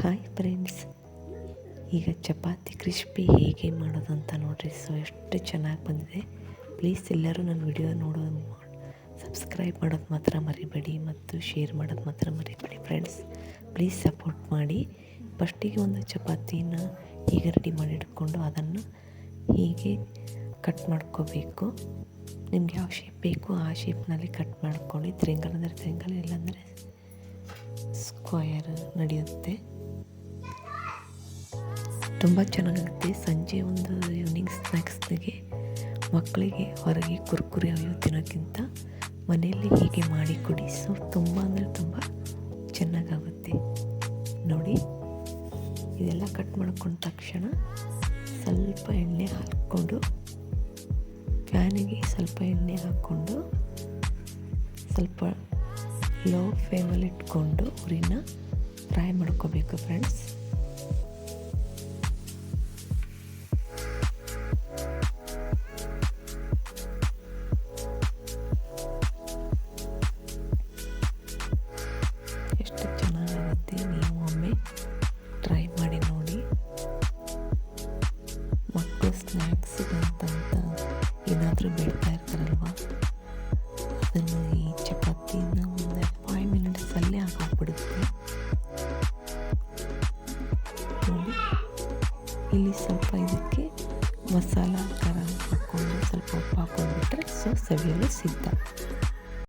Hi friends, ಈಗ chapati crispy ಹೇಗೆ ಮಾಡೋದು ಅಂತ ನೋಡಿರಿ. ಸೊ ಎಷ್ಟು ಚೆನ್ನಾಗಿ ಬಂದಿದೆ. ಪ್ಲೀಸ್ ಎಲ್ಲರೂ ನನ್ನ ವಿಡಿಯೋ ನೋಡೋದು ಸಬ್ಸ್ಕ್ರೈಬ್ ಮಾಡೋದು ಮಾತ್ರ ಮರಿಬೇಡಿ ಮತ್ತು ಶೇರ್ ಮಾಡೋದು ಮಾತ್ರ ಮರಿಬೇಡಿ ಫ್ರೆಂಡ್ಸ್. ಪ್ಲೀಸ್ ಸಪೋರ್ಟ್ ಮಾಡಿ. ಫಸ್ಟಿಗೆ ಒಂದು ಚಪಾತಿನ ಹೀಗೆ ರೆಡಿ ಮಾಡಿ ಇಟ್ಕೊಂಡು ಅದನ್ನು ಹೀಗೆ ಕಟ್ ಮಾಡ್ಕೋಬೇಕು. ನಿಮ್ಗೆ ಯಾವ ಶೇಪ್ ಬೇಕು ಆ ಶೇಪ್ನಲ್ಲಿ ಕಟ್ ಮಾಡ್ಕೊಳ್ಳಿ. ತ್ರಿಂಗಲ್ ಅಂದರೆ ತ್ರಿಂಗಲ್, ಇಲ್ಲಾಂದರೆ ಸ್ಕ್ವಯರ್ ನಡೆಯುತ್ತೆ. ತುಂಬ ಚೆನ್ನಾಗುತ್ತೆ. ಸಂಜೆ ಒಂದು ಈವ್ನಿಂಗ್ ಸ್ನ್ಯಾಕ್ಸ್ಗೆ ಮಕ್ಕಳಿಗೆ ಹೊರಗೆ ಕುರ್ಕುರೆ ಅವು ತಿನ್ನೋಕ್ಕಿಂತ ಮನೆಯಲ್ಲಿ ಹೀಗೆ ಮಾಡಿ ಕೊಡಿ. ಸೊ ತುಂಬ ಅಂದರೆ ತುಂಬ ಚೆನ್ನಾಗಾಗುತ್ತೆ ನೋಡಿ. ಇದೆಲ್ಲ ಕಟ್ ಮಾಡ್ಕೊಂಡ ತಕ್ಷಣ ಸ್ವಲ್ಪ ಎಣ್ಣೆ ಹಾಕ್ಕೊಂಡು, ಪ್ಯಾನಿಗೆ ಸ್ವಲ್ಪ ಎಣ್ಣೆ ಹಾಕ್ಕೊಂಡು ಸ್ವಲ್ಪ ಲೋ ಫ್ಲೇಮಲ್ಲಿ ಇಟ್ಕೊಂಡು ಉರಿನ ಫ್ರೈ ಮಾಡ್ಕೋಬೇಕು ಫ್ರೆಂಡ್ಸ್. ಎಷ್ಟು ಚೆನ್ನಾಗಾಗುತ್ತೆ, ನೀವು ಒಮ್ಮೆ ಟ್ರೈ ಮಾಡಿ ನೋಡಿ. ಮಕ್ಕಳು ಸ್ನ್ಯಾಕ್ಸ್ಗಂತ ಏನಾದರೂ ಬೇಡ್ತಾ ಇರ್ತಾರಲ್ವ, ಅದನ್ನು ಈ ಚಪಾತಿನ ಒಂದು 5 ಮಿನಿಟ್ಸಲ್ಲೇ ಆಗೋಗ್ಬಿಡುತ್ತೆ ನೋಡಿ. ಇಲ್ಲಿ ಸ್ವಲ್ಪ ಇದಕ್ಕೆ ಮಸಾಲ ಖಾರ ಹಾಕ್ಕೊಂಡು ಸ್ವಲ್ಪ ಉಪ್ಪು ಹಾಕ್ಕೊಂಡ್ಬಿಟ್ರೆ ಸೊ ಸವಿಯಲು ಸಿದ್ಧ.